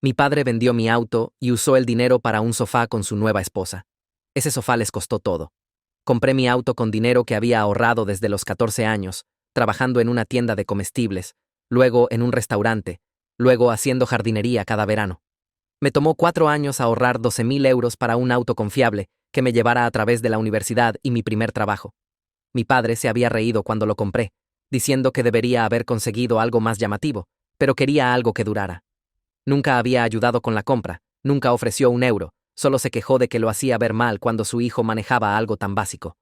Mi padre vendió mi auto y usó el dinero para un sofá con su nueva esposa. Ese sofá les costó todo. Compré mi auto con dinero que había ahorrado desde los 14 años, trabajando en una tienda de comestibles, luego en un restaurante, luego haciendo jardinería cada verano. Me tomó 4 años ahorrar 12.000 euros para un auto confiable que me llevara a través de la universidad y mi primer trabajo. Mi padre se había reído cuando lo compré, diciendo que debería haber conseguido algo más llamativo, pero quería algo que durara. Nunca había ayudado con la compra, nunca ofreció un euro, solo se quejó de que lo hacía ver mal cuando su hijo manejaba algo tan básico.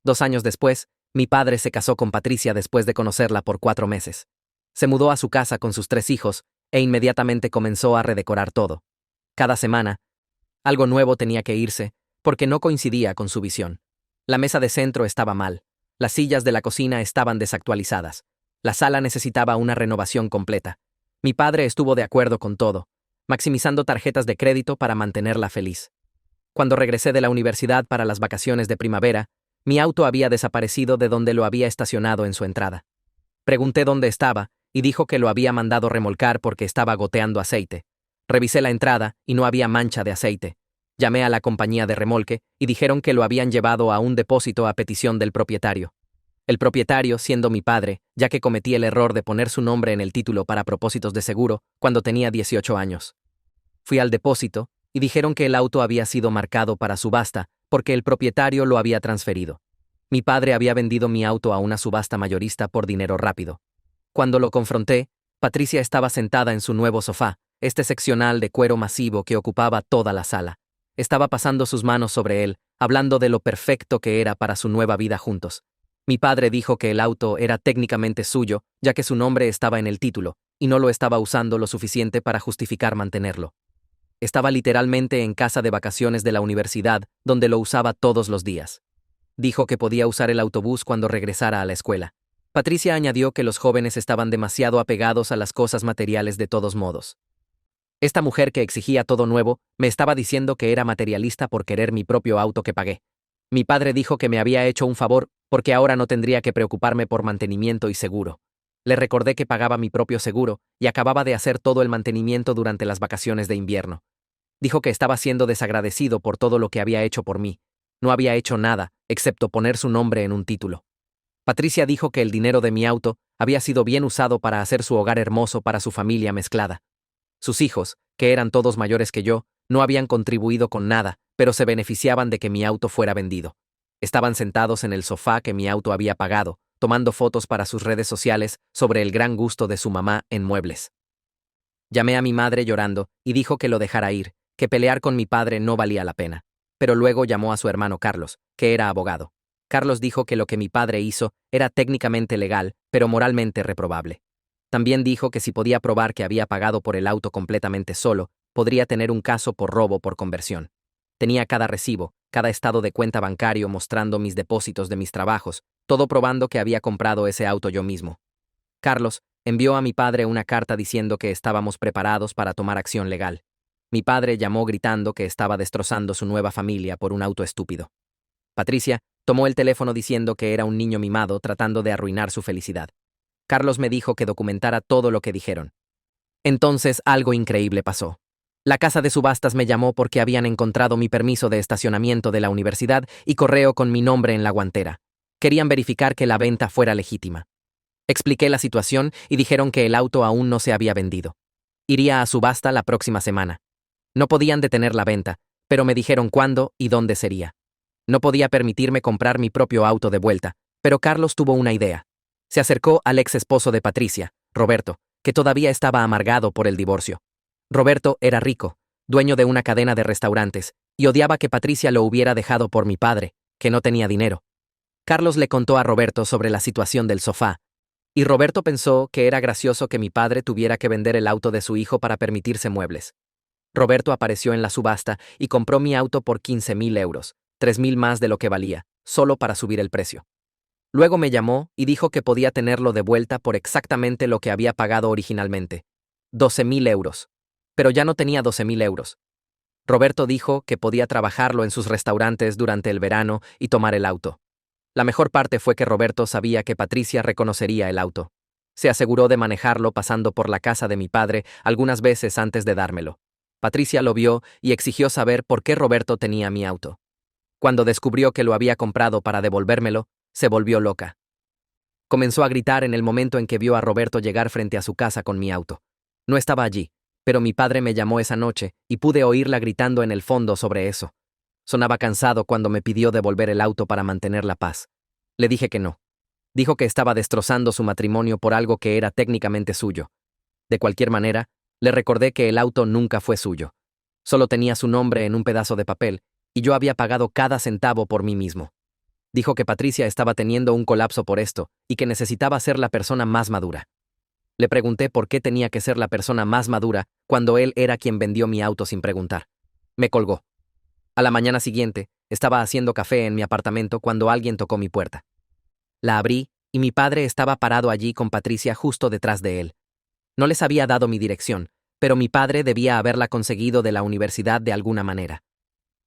2 años después, mi padre se casó con Patricia después de conocerla por 4 meses. Se mudó a su casa con sus 3 hijos e inmediatamente comenzó a redecorar todo. Cada semana, algo nuevo tenía que irse, porque no coincidía con su visión. La mesa de centro estaba mal, las sillas de la cocina estaban desactualizadas, la sala necesitaba una renovación completa. Mi padre estuvo de acuerdo con todo, maximizando tarjetas de crédito para mantenerla feliz. Cuando regresé de la universidad para las vacaciones de primavera, mi auto había desaparecido de donde lo había estacionado en su entrada. Pregunté dónde estaba, y dijo que lo había mandado remolcar porque estaba goteando aceite. Revisé la entrada y no había mancha de aceite. Llamé a la compañía de remolque y dijeron que lo habían llevado a un depósito a petición del propietario. El propietario, siendo mi padre, ya que cometí el error de poner su nombre en el título para propósitos de seguro cuando tenía 18 años. Fui al depósito y dijeron que el auto había sido marcado para subasta porque el propietario lo había transferido. Mi padre había vendido mi auto a una subasta mayorista por dinero rápido. Cuando lo confronté, Patricia estaba sentada en su nuevo sofá, este seccional de cuero masivo que ocupaba toda la sala. Estaba pasando sus manos sobre él, hablando de lo perfecto que era para su nueva vida juntos. Mi padre dijo que el auto era técnicamente suyo, ya que su nombre estaba en el título, y no lo estaba usando lo suficiente para justificar mantenerlo. Estaba literalmente en casa de vacaciones de la universidad, donde lo usaba todos los días. Dijo que podía usar el autobús cuando regresara a la escuela. Patricia añadió que los jóvenes estaban demasiado apegados a las cosas materiales de todos modos. Esta mujer que exigía todo nuevo me estaba diciendo que era materialista por querer mi propio auto que pagué. Mi padre dijo que me había hecho un favor porque ahora no tendría que preocuparme por mantenimiento y seguro. Le recordé que pagaba mi propio seguro y acababa de hacer todo el mantenimiento durante las vacaciones de invierno. Dijo que estaba siendo desagradecido por todo lo que había hecho por mí. No había hecho nada, excepto poner su nombre en un título. Patricia dijo que el dinero de mi auto había sido bien usado para hacer su hogar hermoso para su familia mezclada. Sus hijos, que eran todos mayores que yo, no habían contribuido con nada, pero se beneficiaban de que mi auto fuera vendido. Estaban sentados en el sofá que mi auto había pagado, tomando fotos para sus redes sociales sobre el gran gusto de su mamá en muebles. Llamé a mi madre llorando y dijo que lo dejara ir, que pelear con mi padre no valía la pena. Pero luego llamó a su hermano Carlos, que era abogado. Carlos dijo que lo que mi padre hizo era técnicamente legal, pero moralmente reprobable. También dijo que si podía probar que había pagado por el auto completamente solo, podría tener un caso por robo por conversión. Tenía cada recibo, cada estado de cuenta bancario mostrando mis depósitos de mis trabajos, todo probando que había comprado ese auto yo mismo. Carlos envió a mi padre una carta diciendo que estábamos preparados para tomar acción legal. Mi padre llamó gritando que estaba destrozando su nueva familia por un auto estúpido. Patricia tomó el teléfono diciendo que era un niño mimado tratando de arruinar su felicidad. Carlos me dijo que documentara todo lo que dijeron. Entonces algo increíble pasó. La casa de subastas me llamó porque habían encontrado mi permiso de estacionamiento de la universidad y correo con mi nombre en la guantera. Querían verificar que la venta fuera legítima. Expliqué la situación y dijeron que el auto aún no se había vendido. Iría a subasta la próxima semana. No podían detener la venta, pero me dijeron cuándo y dónde sería. No podía permitirme comprar mi propio auto de vuelta, pero Carlos tuvo una idea. Se acercó al ex esposo de Patricia, Roberto, que todavía estaba amargado por el divorcio. Roberto era rico, dueño de una cadena de restaurantes, y odiaba que Patricia lo hubiera dejado por mi padre, que no tenía dinero. Carlos le contó a Roberto sobre la situación del sofá, y Roberto pensó que era gracioso que mi padre tuviera que vender el auto de su hijo para permitirse muebles. Roberto apareció en la subasta y compró mi auto por 15.000 euros, 3.000 más de lo que valía, solo para subir el precio. Luego me llamó y dijo que podía tenerlo de vuelta por exactamente lo que había pagado originalmente, 12.000 euros. Pero ya no tenía 12.000 euros. Roberto dijo que podía trabajarlo en sus restaurantes durante el verano y tomar el auto. La mejor parte fue que Roberto sabía que Patricia reconocería el auto. Se aseguró de manejarlo pasando por la casa de mi padre algunas veces antes de dármelo. Patricia lo vio y exigió saber por qué Roberto tenía mi auto. Cuando descubrió que lo había comprado para devolvérmelo, se volvió loca. Comenzó a gritar en el momento en que vio a Roberto llegar frente a su casa con mi auto. No estaba allí, pero mi padre me llamó esa noche y pude oírla gritando en el fondo sobre eso. Sonaba cansado cuando me pidió devolver el auto para mantener la paz. Le dije que no. Dijo que estaba destrozando su matrimonio por algo que era técnicamente suyo. De cualquier manera, le recordé que el auto nunca fue suyo. Solo tenía su nombre en un pedazo de papel, y yo había pagado cada centavo por mí mismo. Dijo que Patricia estaba teniendo un colapso por esto, y que necesitaba ser la persona más madura. Le pregunté por qué tenía que ser la persona más madura cuando él era quien vendió mi auto sin preguntar. Me colgó. A la mañana siguiente, estaba haciendo café en mi apartamento cuando alguien tocó mi puerta. La abrí, y mi padre estaba parado allí con Patricia justo detrás de él. No les había dado mi dirección, pero mi padre debía haberla conseguido de la universidad de alguna manera.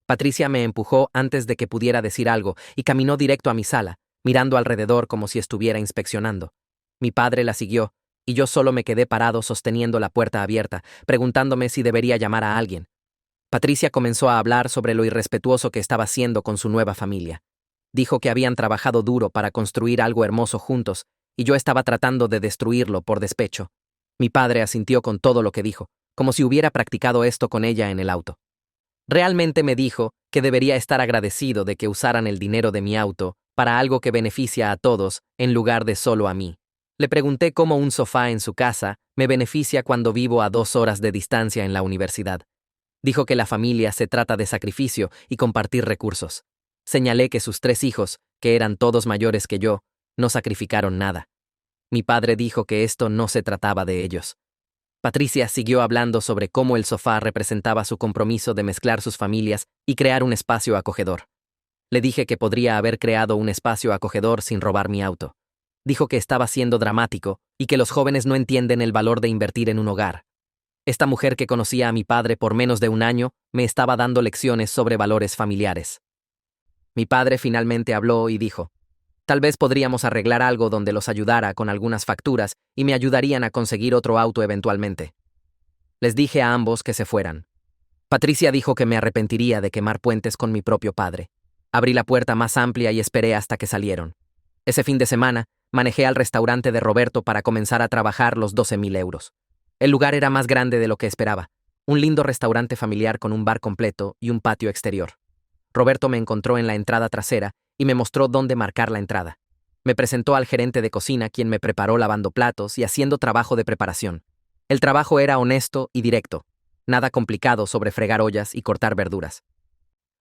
Patricia me empujó antes de que pudiera decir algo y caminó directo a mi sala, mirando alrededor como si estuviera inspeccionando. Mi padre la siguió, y yo solo me quedé parado sosteniendo la puerta abierta, preguntándome si debería llamar a alguien. Patricia comenzó a hablar sobre lo irrespetuoso que estaba haciendo con su nueva familia. Dijo que habían trabajado duro para construir algo hermoso juntos, y yo estaba tratando de destruirlo por despecho. Mi padre asintió con todo lo que dijo, como si hubiera practicado esto con ella en el auto. Realmente me dijo que debería estar agradecido de que usaran el dinero de mi auto para algo que beneficia a todos en lugar de solo a mí. Le pregunté cómo un sofá en su casa me beneficia cuando vivo a 2 horas de distancia en la universidad. Dijo que la familia se trata de sacrificio y compartir recursos. Señalé que sus 3 hijos, que eran todos mayores que yo, no sacrificaron nada. Mi padre dijo que esto no se trataba de ellos. Patricia siguió hablando sobre cómo el sofá representaba su compromiso de mezclar sus familias y crear un espacio acogedor. Le dije que podría haber creado un espacio acogedor sin robar mi auto. Dijo que estaba siendo dramático y que los jóvenes no entienden el valor de invertir en un hogar. Esta mujer que conocía a mi padre por menos de un año me estaba dando lecciones sobre valores familiares. Mi padre finalmente habló y dijo: tal vez podríamos arreglar algo donde los ayudara con algunas facturas y me ayudarían a conseguir otro auto eventualmente. Les dije a ambos que se fueran. Patricia dijo que me arrepentiría de quemar puentes con mi propio padre. Abrí la puerta más amplia y esperé hasta que salieron. Ese fin de semana, manejé al restaurante de Roberto para comenzar a trabajar los 12,000 euros. El lugar era más grande de lo que esperaba. Un lindo restaurante familiar con un bar completo y un patio exterior. Roberto me encontró en la entrada trasera y me mostró dónde marcar la entrada. Me presentó al gerente de cocina, quien me preparó lavando platos y haciendo trabajo de preparación. El trabajo era honesto y directo. Nada complicado sobre fregar ollas y cortar verduras.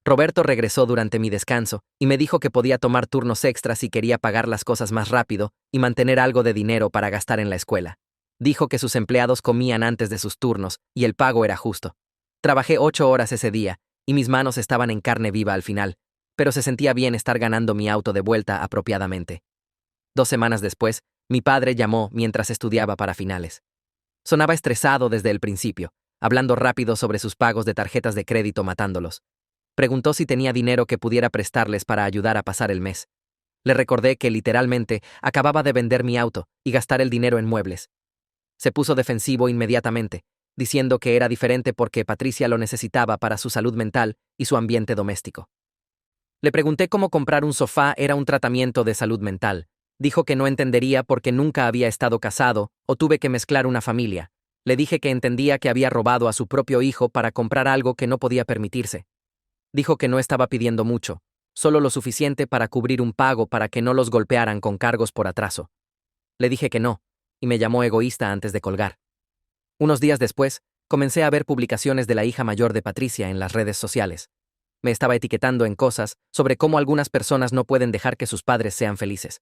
Roberto regresó durante mi descanso y me dijo que podía tomar turnos extras si quería pagar las cosas más rápido y mantener algo de dinero para gastar en la escuela. Dijo que sus empleados comían antes de sus turnos y el pago era justo. Trabajé 8 horas ese día y mis manos estaban en carne viva al final, pero se sentía bien estar ganando mi auto de vuelta apropiadamente. 2 semanas después, mi padre llamó mientras estudiaba para finales. Sonaba estresado desde el principio, hablando rápido sobre sus pagos de tarjetas de crédito matándolos. Preguntó si tenía dinero que pudiera prestarles para ayudar a pasar el mes. Le recordé que literalmente acababa de vender mi auto y gastar el dinero en muebles. Se puso defensivo inmediatamente, diciendo que era diferente porque Patricia lo necesitaba para su salud mental y su ambiente doméstico. Le pregunté cómo comprar un sofá era un tratamiento de salud mental. Dijo que no entendería porque nunca había estado casado o tuve que mezclar una familia. Le dije que entendía que había robado a su propio hijo para comprar algo que no podía permitirse. Dijo que no estaba pidiendo mucho, solo lo suficiente para cubrir un pago para que no los golpearan con cargos por atraso. Le dije que no, y me llamó egoísta antes de colgar. Unos días después, comencé a ver publicaciones de la hija mayor de Patricia en las redes sociales. Me estaba etiquetando en cosas sobre cómo algunas personas no pueden dejar que sus padres sean felices.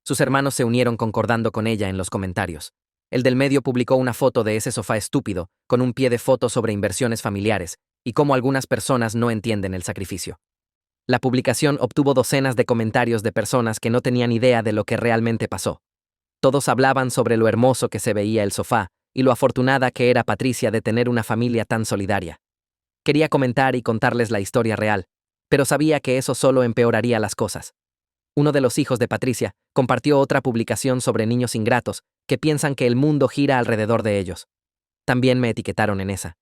Sus hermanos se unieron concordando con ella en los comentarios. El del medio publicó una foto de ese sofá estúpido, con un pie de foto sobre inversiones familiares, y cómo algunas personas no entienden el sacrificio. La publicación obtuvo docenas de comentarios de personas que no tenían idea de lo que realmente pasó. Todos hablaban sobre lo hermoso que se veía el sofá, y lo afortunada que era Patricia de tener una familia tan solidaria. Quería comentar y contarles la historia real, pero sabía que eso solo empeoraría las cosas. Uno de los hijos de Patricia compartió otra publicación sobre niños ingratos que piensan que el mundo gira alrededor de ellos. También me etiquetaron en esa.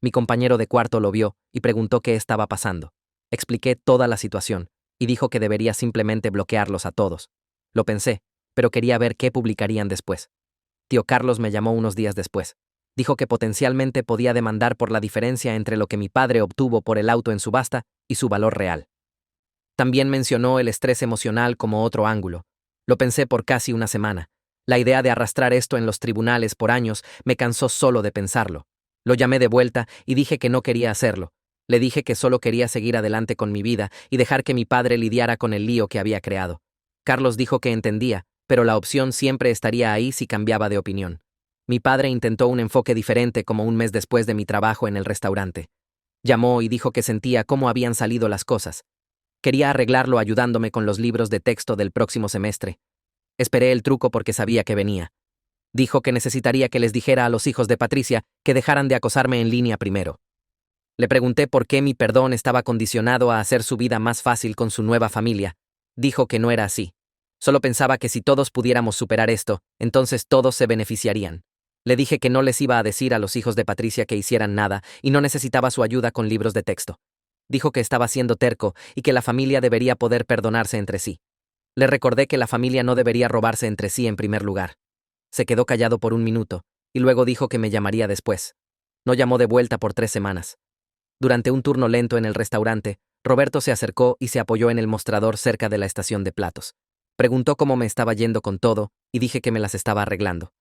Mi compañero de cuarto lo vio y preguntó qué estaba pasando. Expliqué toda la situación y dijo que debería simplemente bloquearlos a todos. Lo pensé, pero quería ver qué publicarían después. Tío Carlos me llamó unos días después. Dijo que potencialmente podía demandar por la diferencia entre lo que mi padre obtuvo por el auto en subasta y su valor real. También mencionó el estrés emocional como otro ángulo. Lo pensé por casi una semana. La idea de arrastrar esto en los tribunales por años me cansó solo de pensarlo. Lo llamé de vuelta y dije que no quería hacerlo. Le dije que solo quería seguir adelante con mi vida y dejar que mi padre lidiara con el lío que había creado. Carlos dijo que entendía, pero la opción siempre estaría ahí si cambiaba de opinión. Mi padre intentó un enfoque diferente como un mes después de mi trabajo en el restaurante. Llamó y dijo que sentía cómo habían salido las cosas. Quería arreglarlo ayudándome con los libros de texto del próximo semestre. Esperé el truco porque sabía que venía. Dijo que necesitaría que les dijera a los hijos de Patricia que dejaran de acosarme en línea primero. Le pregunté por qué mi perdón estaba condicionado a hacer su vida más fácil con su nueva familia. Dijo que no era así. Solo pensaba que si todos pudiéramos superar esto, entonces todos se beneficiarían. Le dije que no les iba a decir a los hijos de Patricia que hicieran nada y no necesitaba su ayuda con libros de texto. Dijo que estaba siendo terco y que la familia debería poder perdonarse entre sí. Le recordé que la familia no debería robarse entre sí en primer lugar. Se quedó callado por un minuto y luego dijo que me llamaría después. No llamó de vuelta por 3 semanas. Durante un turno lento en el restaurante, Roberto se acercó y se apoyó en el mostrador cerca de la estación de platos. Preguntó cómo me estaba yendo con todo y dije que me las estaba arreglando.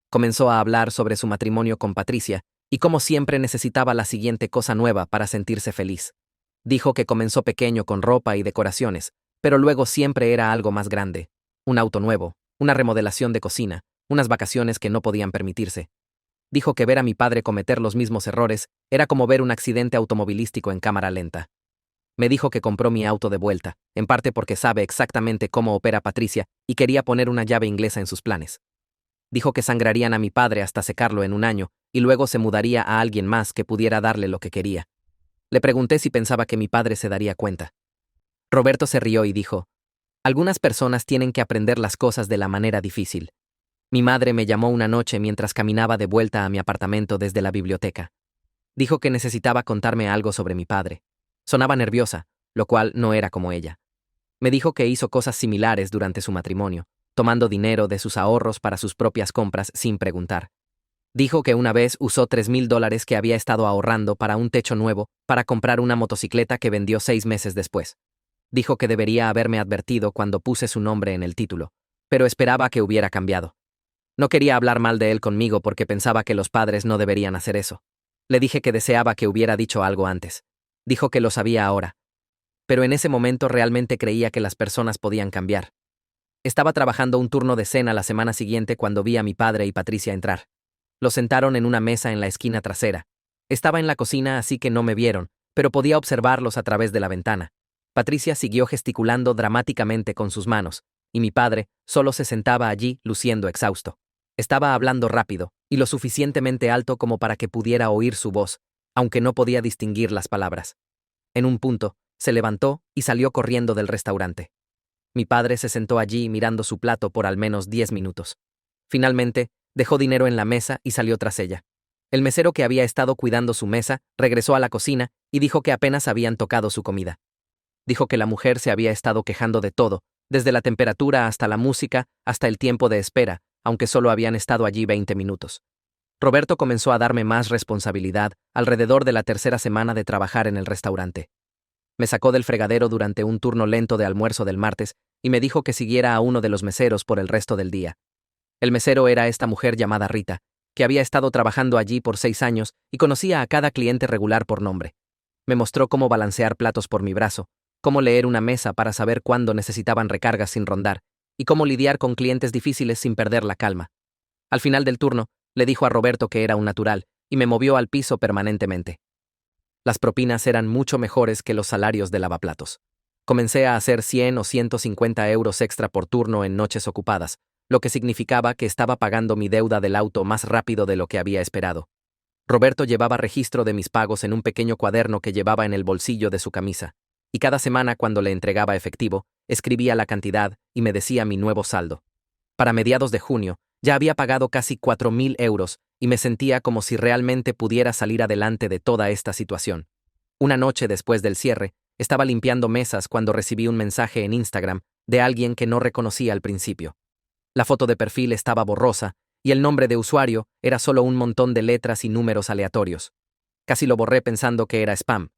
Comenzó a hablar sobre su matrimonio con Patricia y cómo siempre necesitaba la siguiente cosa nueva para sentirse feliz. Dijo que comenzó pequeño con ropa y decoraciones, pero luego siempre era algo más grande. Un auto nuevo, una remodelación de cocina, unas vacaciones que no podían permitirse. Dijo que ver a mi padre cometer los mismos errores era como ver un accidente automovilístico en cámara lenta. Me dijo que compró mi auto de vuelta, en parte porque sabe exactamente cómo opera Patricia y quería poner una llave inglesa en sus planes. Dijo que sangrarían a mi padre hasta secarlo en un año y luego se mudaría a alguien más que pudiera darle lo que quería. Le pregunté si pensaba que mi padre se daría cuenta. Roberto se rió y dijo: algunas personas tienen que aprender las cosas de la manera difícil. Mi madre me llamó una noche mientras caminaba de vuelta a mi apartamento desde la biblioteca. Dijo que necesitaba contarme algo sobre mi padre. Sonaba nerviosa, lo cual no era como ella. Me dijo que hizo cosas similares durante su matrimonio, tomando dinero de sus ahorros para sus propias compras sin preguntar. Dijo que una vez usó $3,000 que había estado ahorrando para un techo nuevo para comprar una motocicleta que vendió 6 meses después. Dijo que debería haberme advertido cuando puse su nombre en el título, pero esperaba que hubiera cambiado. No quería hablar mal de él conmigo porque pensaba que los padres no deberían hacer eso. Le dije que deseaba que hubiera dicho algo antes. Dijo que lo sabía ahora. Pero en ese momento realmente creía que las personas podían cambiar. Estaba trabajando un turno de cena la semana siguiente cuando vi a mi padre y Patricia entrar. Los sentaron en una mesa en la esquina trasera. Estaba en la cocina así que no me vieron, pero podía observarlos a través de la ventana. Patricia siguió gesticulando dramáticamente con sus manos, y mi padre solo se sentaba allí luciendo exhausto. Estaba hablando rápido, y lo suficientemente alto como para que pudiera oír su voz, aunque no podía distinguir las palabras. En un punto, se levantó y salió corriendo del restaurante. Mi padre se sentó allí mirando su plato por al menos 10 minutos. Finalmente, dejó dinero en la mesa y salió tras ella. El mesero que había estado cuidando su mesa regresó a la cocina y dijo que apenas habían tocado su comida. Dijo que la mujer se había estado quejando de todo, desde la temperatura hasta la música, hasta el tiempo de espera, aunque solo habían estado allí 20 minutos. Roberto comenzó a darme más responsabilidad alrededor de la 3ª semana de trabajar en el restaurante. Me sacó del fregadero durante un turno lento de almuerzo del martes y me dijo que siguiera a uno de los meseros por el resto del día. El mesero era esta mujer llamada Rita, que había estado trabajando allí por 6 años y conocía a cada cliente regular por nombre. Me mostró cómo balancear platos por mi brazo, cómo leer una mesa para saber cuándo necesitaban recargas sin rondar, y cómo lidiar con clientes difíciles sin perder la calma. Al final del turno, le dijo a Roberto que era un natural, y me movió al piso permanentemente. Las propinas eran mucho mejores que los salarios de lavaplatos. Comencé a hacer 100 o 150 euros extra por turno en noches ocupadas, lo que significaba que estaba pagando mi deuda del auto más rápido de lo que había esperado. Roberto llevaba registro de mis pagos en un pequeño cuaderno que llevaba en el bolsillo de su camisa, y cada semana cuando le entregaba efectivo, escribía la cantidad y me decía mi nuevo saldo. Para mediados de junio, Ya había pagado casi 4.000 euros y me sentía como si realmente pudiera salir adelante de toda esta situación. Una noche después del cierre, estaba limpiando mesas cuando recibí un mensaje en Instagram de alguien que no reconocía al principio. La foto de perfil estaba borrosa y el nombre de usuario era solo un montón de letras y números aleatorios. Casi lo borré pensando que era spam.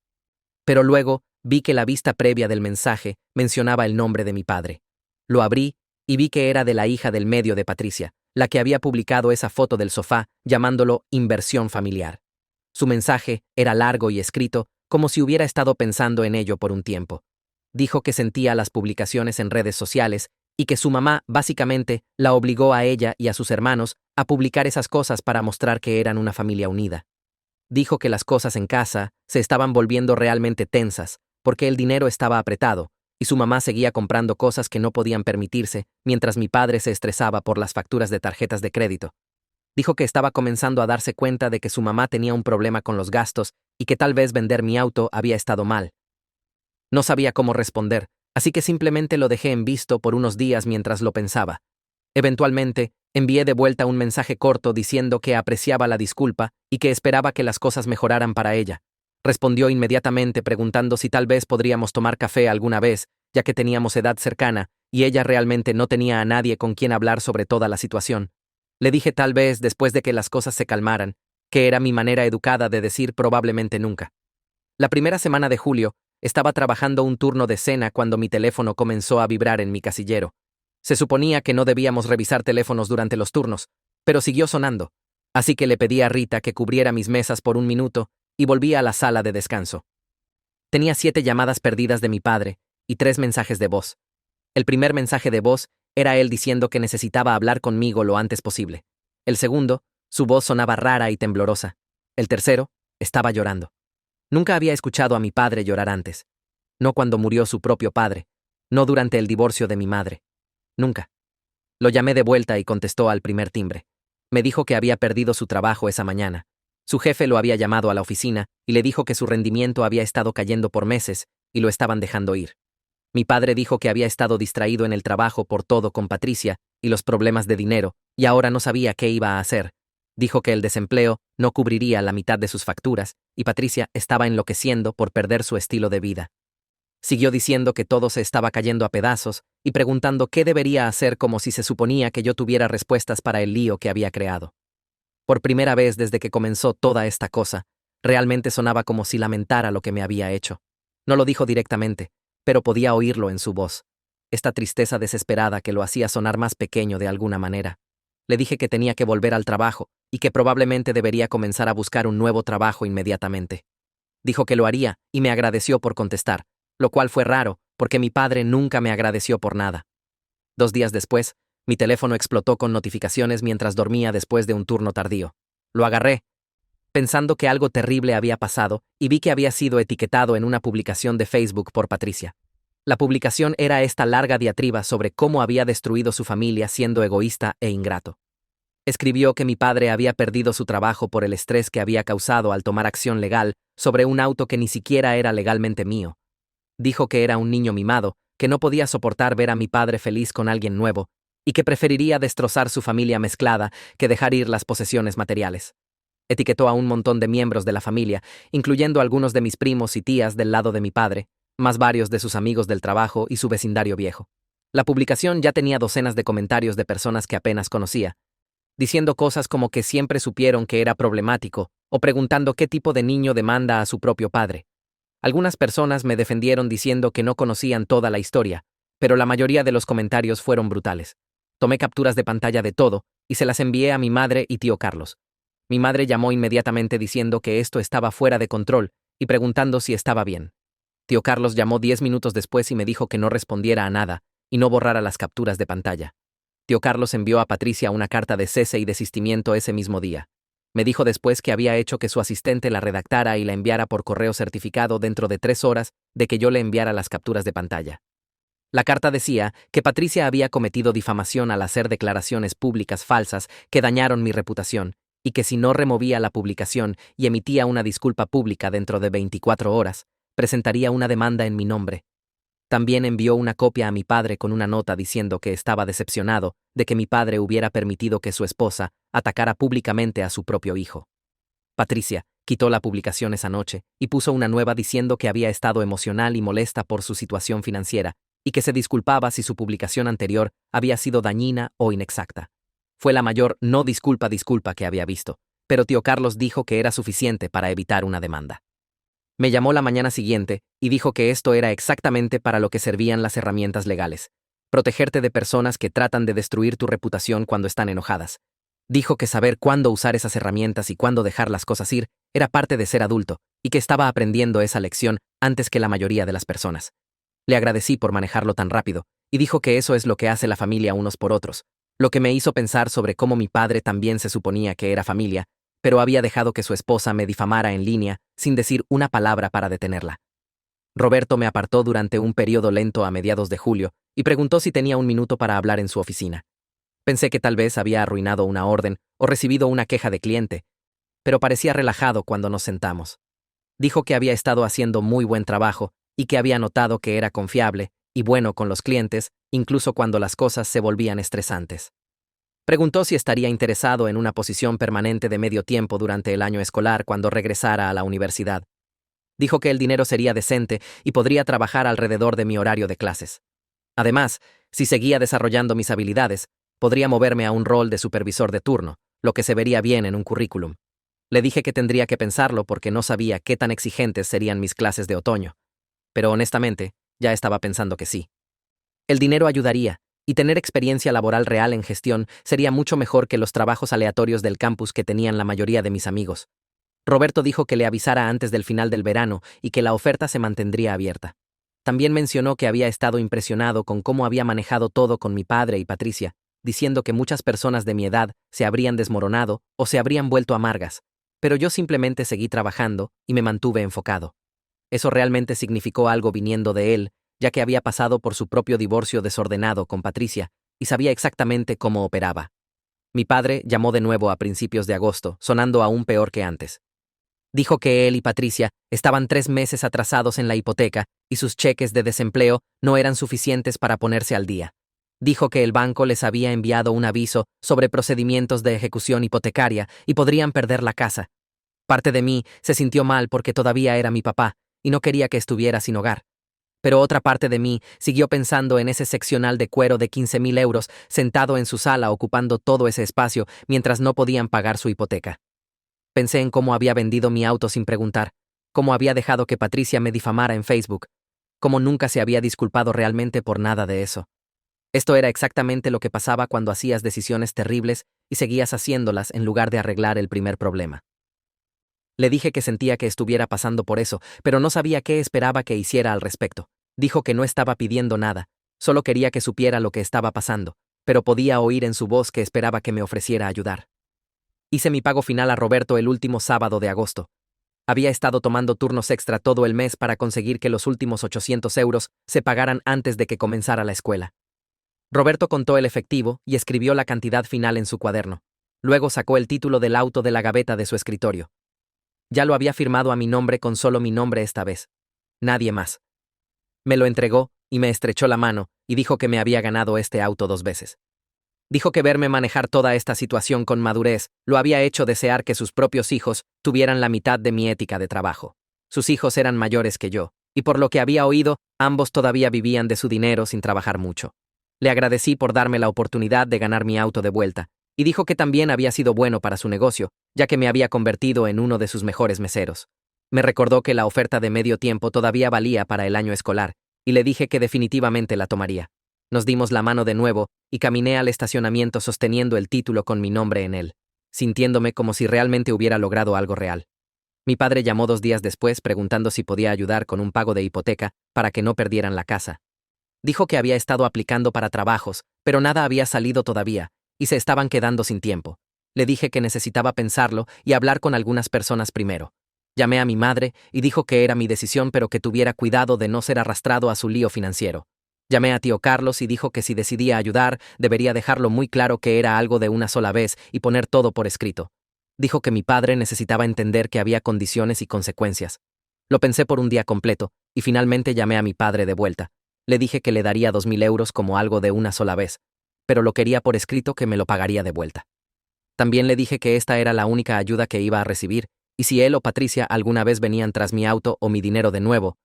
Pero luego vi que la vista previa del mensaje mencionaba el nombre de mi padre. Lo abrí y vi que era de la hija del medio de Patricia, la que había publicado esa foto del sofá llamándolo inversión familiar. Su mensaje era largo y escrito como si hubiera estado pensando en ello por un tiempo. Dijo que sentía las publicaciones en redes sociales y que su mamá básicamente la obligó a ella y a sus hermanos a publicar esas cosas para mostrar que eran una familia unida. Dijo que las cosas en casa se estaban volviendo realmente tensas, porque el dinero estaba apretado, y su mamá seguía comprando cosas que no podían permitirse, mientras mi padre se estresaba por las facturas de tarjetas de crédito. Dijo que estaba comenzando a darse cuenta de que su mamá tenía un problema con los gastos y que tal vez vender mi auto había estado mal. No sabía cómo responder, así que simplemente lo dejé en visto por unos días mientras lo pensaba. Eventualmente, envié de vuelta un mensaje corto diciendo que apreciaba la disculpa y que esperaba que las cosas mejoraran para ella. Respondió inmediatamente preguntando si tal vez podríamos tomar café alguna vez, ya que teníamos edad cercana, y ella realmente no tenía a nadie con quien hablar sobre toda la situación. Le dije tal vez después de que las cosas se calmaran, que era mi manera educada de decir probablemente nunca. La primera semana de julio, estaba trabajando un turno de cena cuando mi teléfono comenzó a vibrar en mi casillero. Se suponía que no debíamos revisar teléfonos durante los turnos, pero siguió sonando, así que le pedí a Rita que cubriera mis mesas por un minuto y volví a la sala de descanso. Tenía 7 llamadas perdidas de mi padre y 3 mensajes de voz. El primer mensaje de voz era él diciendo que necesitaba hablar conmigo lo antes posible. El segundo, su voz sonaba rara y temblorosa. El tercero, estaba llorando. Nunca había escuchado a mi padre llorar antes. No cuando murió su propio padre, no durante el divorcio de mi madre. Nunca. Lo llamé de vuelta y contestó al primer timbre. Me dijo que había perdido su trabajo esa mañana. Su jefe lo había llamado a la oficina y le dijo que su rendimiento había estado cayendo por meses y lo estaban dejando ir. Mi padre dijo que había estado distraído en el trabajo por todo con Patricia y los problemas de dinero, y ahora no sabía qué iba a hacer. Dijo que el desempleo no cubriría la mitad de sus facturas, y Patricia estaba enloqueciendo por perder su estilo de vida. Siguió diciendo que todo se estaba cayendo a pedazos y preguntando qué debería hacer como si se suponía que yo tuviera respuestas para el lío que había creado. Por primera vez desde que comenzó toda esta cosa, realmente sonaba como si lamentara lo que me había hecho. No lo dijo directamente, pero podía oírlo en su voz. Esta tristeza desesperada que lo hacía sonar más pequeño de alguna manera. Le dije que tenía que volver al trabajo y que probablemente debería comenzar a buscar un nuevo trabajo inmediatamente. Dijo que lo haría y me agradeció por contestar, lo cual fue raro, porque mi padre nunca me agradeció por nada. 2 días después, mi teléfono explotó con notificaciones mientras dormía después de un turno tardío. Lo agarré, pensando que algo terrible había pasado, y vi que había sido etiquetado en una publicación de Facebook por Patricia. La publicación era esta larga diatriba sobre cómo había destruido su familia siendo egoísta e ingrato. Escribió que mi padre había perdido su trabajo por el estrés que había causado al tomar acción legal sobre un auto que ni siquiera era legalmente mío. Dijo que era un niño mimado, que no podía soportar ver a mi padre feliz con alguien nuevo, y que preferiría destrozar su familia mezclada que dejar ir las posesiones materiales. Etiquetó a un montón de miembros de la familia, incluyendo algunos de mis primos y tías del lado de mi padre, más varios de sus amigos del trabajo y su vecindario viejo. La publicación ya tenía docenas de comentarios de personas que apenas conocía, diciendo cosas como que siempre supieron que era problemático, o preguntando qué tipo de niño demanda a su propio padre. Algunas personas me defendieron diciendo que no conocían toda la historia, pero la mayoría de los comentarios fueron brutales. Tomé capturas de pantalla de todo y se las envié a mi madre y tío Carlos. Mi madre llamó inmediatamente diciendo que esto estaba fuera de control y preguntando si estaba bien. Tío Carlos llamó 10 minutos después y me dijo que no respondiera a nada y no borrara las capturas de pantalla. Tío Carlos envió a Patricia una carta de cese y desistimiento ese mismo día. Me dijo después que había hecho que su asistente la redactara y la enviara por correo certificado dentro de 3 horas de que yo le enviara las capturas de pantalla. La carta decía que Patricia había cometido difamación al hacer declaraciones públicas falsas que dañaron mi reputación, y que si no removía la publicación y emitía una disculpa pública dentro de 24 horas, presentaría una demanda en mi nombre. También envió una copia a mi padre con una nota diciendo que estaba decepcionado de que mi padre hubiera permitido que su esposa atacara públicamente a su propio hijo. Patricia quitó la publicación esa noche y puso una nueva diciendo que había estado emocional y molesta por su situación financiera y que se disculpaba si su publicación anterior había sido dañina o inexacta. Fue la mayor no disculpa que había visto, pero tío Carlos dijo que era suficiente para evitar una demanda. Me llamó la mañana siguiente y dijo que esto era exactamente para lo que servían las herramientas legales: protegerte de personas que tratan de destruir tu reputación cuando están enojadas. Dijo que saber cuándo usar esas herramientas y cuándo dejar las cosas ir era parte de ser adulto y que estaba aprendiendo esa lección antes que la mayoría de las personas. Le agradecí por manejarlo tan rápido y dijo que eso es lo que hace la familia unos por otros, lo que me hizo pensar sobre cómo mi padre también se suponía que era familia, pero había dejado que su esposa me difamara en línea sin decir una palabra para detenerla. Roberto me apartó durante un periodo lento a mediados de julio y preguntó si tenía un minuto para hablar en su oficina. Pensé que tal vez había arruinado una orden o recibido una queja de cliente, pero parecía relajado cuando nos sentamos. Dijo que había estado haciendo muy buen trabajo y que había notado que era confiable y bueno con los clientes, incluso cuando las cosas se volvían estresantes. Preguntó si estaría interesado en una posición permanente de medio tiempo durante el año escolar cuando regresara a la universidad. Dijo que el dinero sería decente y podría trabajar alrededor de mi horario de clases. Además, si seguía desarrollando mis habilidades, podría moverme a un rol de supervisor de turno, lo que se vería bien en un currículum. Le dije que tendría que pensarlo porque no sabía qué tan exigentes serían mis clases de otoño. Pero honestamente, ya estaba pensando que sí. El dinero ayudaría, y tener experiencia laboral real en gestión sería mucho mejor que los trabajos aleatorios del campus que tenían la mayoría de mis amigos. Roberto dijo que le avisara antes del final del verano y que la oferta se mantendría abierta. También mencionó que había estado impresionado con cómo había manejado todo con mi padre y Patricia, diciendo que muchas personas de mi edad se habrían desmoronado o se habrían vuelto amargas, pero yo simplemente seguí trabajando y me mantuve enfocado. Eso realmente significó algo viniendo de él, ya que había pasado por su propio divorcio desordenado con Patricia y sabía exactamente cómo operaba. Mi padre llamó de nuevo a principios de agosto, sonando aún peor que antes. Dijo que él y Patricia estaban 3 meses atrasados en la hipoteca y sus cheques de desempleo no eran suficientes para ponerse al día. Dijo que el banco les había enviado un aviso sobre procedimientos de ejecución hipotecaria y podrían perder la casa. Parte de mí se sintió mal porque todavía era mi papá y no quería que estuviera sin hogar. Pero otra parte de mí siguió pensando en ese seccional de cuero de 15,000 euros sentado en su sala ocupando todo ese espacio mientras no podían pagar su hipoteca. Pensé en cómo había vendido mi auto sin preguntar, cómo había dejado que Patricia me difamara en Facebook, cómo nunca se había disculpado realmente por nada de eso. Esto era exactamente lo que pasaba cuando hacías decisiones terribles y seguías haciéndolas en lugar de arreglar el primer problema. Le dije que sentía que estuviera pasando por eso, pero no sabía qué esperaba que hiciera al respecto. Dijo que no estaba pidiendo nada, solo quería que supiera lo que estaba pasando, pero podía oír en su voz que esperaba que me ofreciera ayudar. Hice mi pago final a Roberto el último sábado de agosto. Había estado tomando turnos extra todo el mes para conseguir que los últimos 800 euros se pagaran antes de que comenzara la escuela. Roberto contó el efectivo y escribió la cantidad final en su cuaderno. Luego sacó el título del auto de la gaveta de su escritorio. Ya lo había firmado a mi nombre con solo mi nombre esta vez. Nadie más. Me lo entregó y me estrechó la mano y dijo que me había ganado este auto 2 veces. Dijo que verme manejar toda esta situación con madurez lo había hecho desear que sus propios hijos tuvieran la mitad de mi ética de trabajo. Sus hijos eran mayores que yo, y por lo que había oído, ambos todavía vivían de su dinero sin trabajar mucho. Le agradecí por darme la oportunidad de ganar mi auto de vuelta, y dijo que también había sido bueno para su negocio, ya que me había convertido en uno de sus mejores meseros. Me recordó que la oferta de medio tiempo todavía valía para el año escolar, y le dije que definitivamente la tomaría. Nos dimos la mano de nuevo, y caminé al estacionamiento sosteniendo el título con mi nombre en él, sintiéndome como si realmente hubiera logrado algo real. Mi padre llamó 2 días después preguntando si podía ayudar con un pago de hipoteca para que no perdieran la casa. Dijo que había estado aplicando para trabajos, pero nada había salido todavía, y se estaban quedando sin tiempo. Le dije que necesitaba pensarlo y hablar con algunas personas primero. Llamé a mi madre y dijo que era mi decisión pero que tuviera cuidado de no ser arrastrado a su lío financiero. Llamé a tío Carlos y dijo que si decidía ayudar, debería dejarlo muy claro que era algo de una sola vez y poner todo por escrito. Dijo que mi padre necesitaba entender que había condiciones y consecuencias. Lo pensé por un día completo, y finalmente llamé a mi padre de vuelta. Le dije que le daría 2.000 euros como algo de una sola vez, pero lo quería por escrito que me lo pagaría de vuelta. También le dije que esta era la única ayuda que iba a recibir, y si él o Patricia alguna vez venían tras mi auto o mi dinero de nuevo,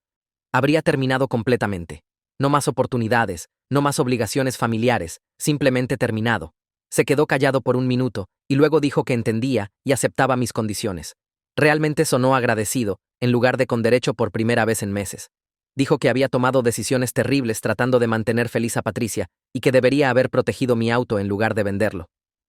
habría terminado completamente. No más oportunidades, no más obligaciones familiares, simplemente terminado. Se quedó callado por un minuto, y luego dijo que entendía y aceptaba mis condiciones. Realmente sonó agradecido, en lugar de con derecho por primera vez en meses. Dijo que había tomado decisiones terribles tratando de mantener feliz a Patricia, y que debería haber protegido mi auto en lugar de venderlo.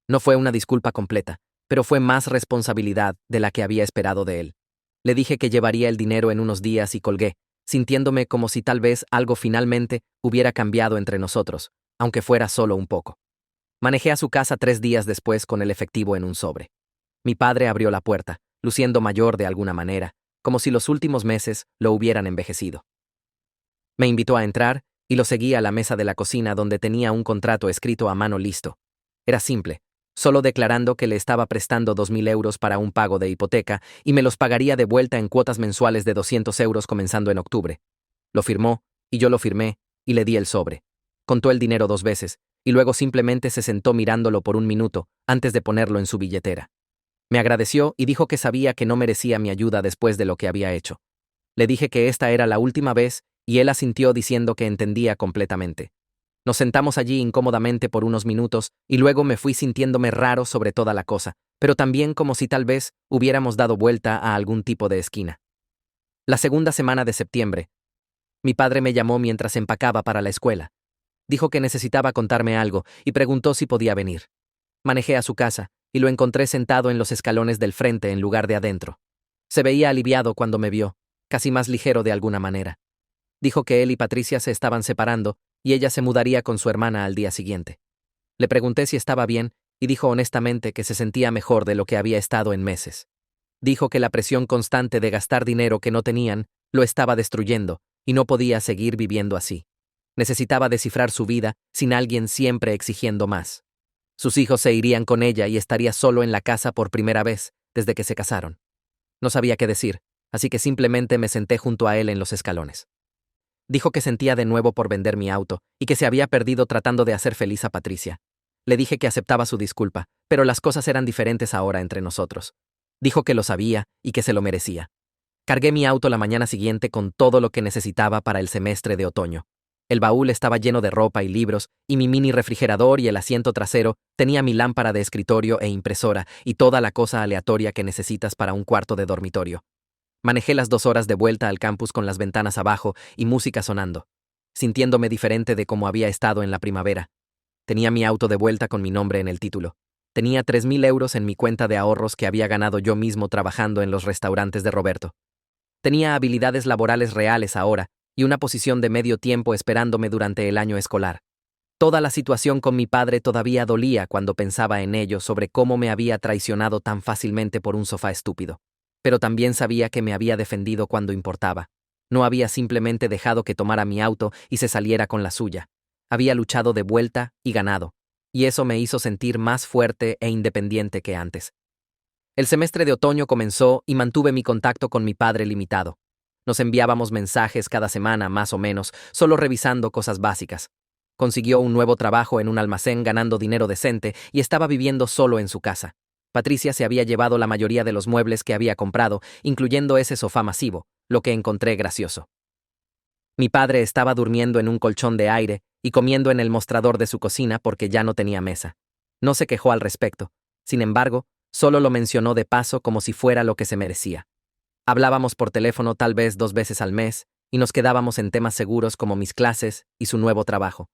No fue una disculpa completa, pero fue más responsabilidad de la que había esperado de él. Le dije que llevaría el dinero en unos días y colgué, sintiéndome como si tal vez algo finalmente hubiera cambiado entre nosotros, aunque fuera solo un poco. Manejé a su casa 3 días después con el efectivo en un sobre. Mi padre abrió la puerta, luciendo mayor de alguna manera, como si los últimos meses lo hubieran envejecido. Me invitó a entrar y lo seguí a la mesa de la cocina donde tenía un contrato escrito a mano listo. Era simple, solo declarando que le estaba prestando 2.000 euros para un pago de hipoteca y me los pagaría de vuelta en cuotas mensuales de 200 euros comenzando en octubre. Lo firmó, y yo lo firmé, y le di el sobre. Contó el dinero 2 veces, y luego simplemente se sentó mirándolo por un minuto, antes de ponerlo en su billetera. Me agradeció y dijo que sabía que no merecía mi ayuda después de lo que había hecho. Le dije que esta era la última vez, y él asintió diciendo que entendía completamente. Nos sentamos allí incómodamente por unos minutos, y luego me fui sintiéndome raro sobre toda la cosa, pero también como si tal vez hubiéramos dado vuelta a algún tipo de esquina. La segunda semana de septiembre, mi padre me llamó mientras empacaba para la escuela. Dijo que necesitaba contarme algo y preguntó si podía venir. Manejé a su casa, y lo encontré sentado en los escalones del frente en lugar de adentro. Se veía aliviado cuando me vio, casi más ligero de alguna manera. Dijo que él y Patricia se estaban separando, y ella se mudaría con su hermana al día siguiente. Le pregunté si estaba bien, y dijo honestamente que se sentía mejor de lo que había estado en meses. Dijo que la presión constante de gastar dinero que no tenían lo estaba destruyendo, y no podía seguir viviendo así. Necesitaba descifrar su vida sin alguien siempre exigiendo más. Sus hijos se irían con ella y estaría solo en la casa por primera vez desde que se casaron. No sabía qué decir, así que simplemente me senté junto a él en los escalones. Dijo que sentía de nuevo por vender mi auto y que se había perdido tratando de hacer feliz a Patricia. Le dije que aceptaba su disculpa, pero las cosas eran diferentes ahora entre nosotros. Dijo que lo sabía y que se lo merecía. Cargué mi auto la mañana siguiente con todo lo que necesitaba para el semestre de otoño. El baúl estaba lleno de ropa y libros, y mi mini refrigerador y el asiento trasero tenía mi lámpara de escritorio e impresora y toda la cosa aleatoria que necesitas para un cuarto de dormitorio. Manejé las 2 horas de vuelta al campus con las ventanas abajo y música sonando, sintiéndome diferente de como había estado en la primavera. Tenía mi auto de vuelta con mi nombre en el título. Tenía 3.000 euros en mi cuenta de ahorros que había ganado yo mismo trabajando en los restaurantes de Roberto. Tenía habilidades laborales reales ahora, y una posición de medio tiempo esperándome durante el año escolar. Toda la situación con mi padre todavía dolía cuando pensaba en ello sobre cómo me había traicionado tan fácilmente por un sofá estúpido. Pero también sabía que me había defendido cuando importaba. No había simplemente dejado que tomara mi auto y se saliera con la suya. Había luchado de vuelta y ganado, y eso me hizo sentir más fuerte e independiente que antes. El semestre de otoño comenzó y mantuve mi contacto con mi padre limitado. Nos enviábamos mensajes cada semana, más o menos, solo revisando cosas básicas. Consiguió un nuevo trabajo en un almacén ganando dinero decente y estaba viviendo solo en su casa. Patricia se había llevado la mayoría de los muebles que había comprado, incluyendo ese sofá masivo, lo que encontré gracioso. Mi padre estaba durmiendo en un colchón de aire y comiendo en el mostrador de su cocina porque ya no tenía mesa. No se quejó al respecto. Sin embargo, solo lo mencionó de paso como si fuera lo que se merecía. Hablábamos por teléfono tal vez 2 veces al mes, y nos quedábamos en temas seguros como mis clases y su nuevo trabajo.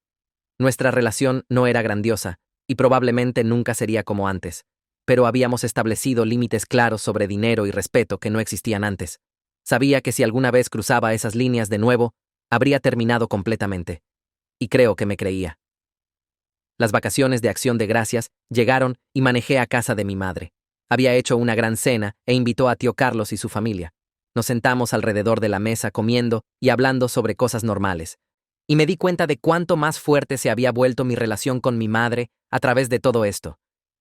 Nuestra relación no era grandiosa, y probablemente nunca sería como antes, pero habíamos establecido límites claros sobre dinero y respeto que no existían antes. Sabía que si alguna vez cruzaba esas líneas de nuevo, habría terminado completamente. Y creo que me creía. Las vacaciones de Acción de Gracias llegaron y manejé a casa de mi madre. Había hecho una gran cena e invitó a tío Carlos y su familia. Nos sentamos alrededor de la mesa comiendo y hablando sobre cosas normales. Y me di cuenta de cuánto más fuerte se había vuelto mi relación con mi madre a través de todo esto.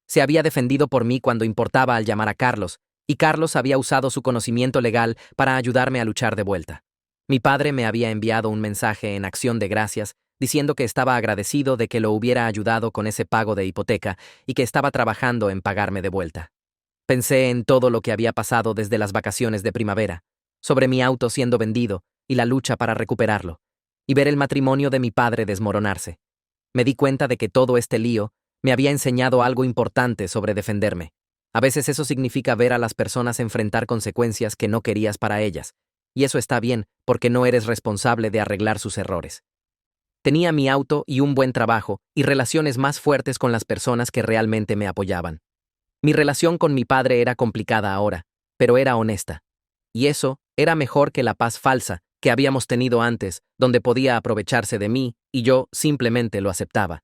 Se había defendido por mí cuando importaba al llamar a Carlos, y Carlos había usado su conocimiento legal para ayudarme a luchar de vuelta. Mi padre me había enviado un mensaje en acción de gracias diciendo que estaba agradecido de que lo hubiera ayudado con ese pago de hipoteca y que estaba trabajando en pagarme de vuelta. Pensé en todo lo que había pasado desde las vacaciones de primavera, sobre mi auto siendo vendido y la lucha para recuperarlo, y ver el matrimonio de mi padre desmoronarse. Me di cuenta de que todo este lío me había enseñado algo importante sobre defenderme. A veces eso significa ver a las personas enfrentar consecuencias que no querías para ellas, y eso está bien porque no eres responsable de arreglar sus errores. Tenía mi auto y un buen trabajo y relaciones más fuertes con las personas que realmente me apoyaban. Mi relación con mi padre era complicada ahora, pero era honesta. Y eso era mejor que la paz falsa que habíamos tenido antes, donde podía aprovecharse de mí y yo simplemente lo aceptaba.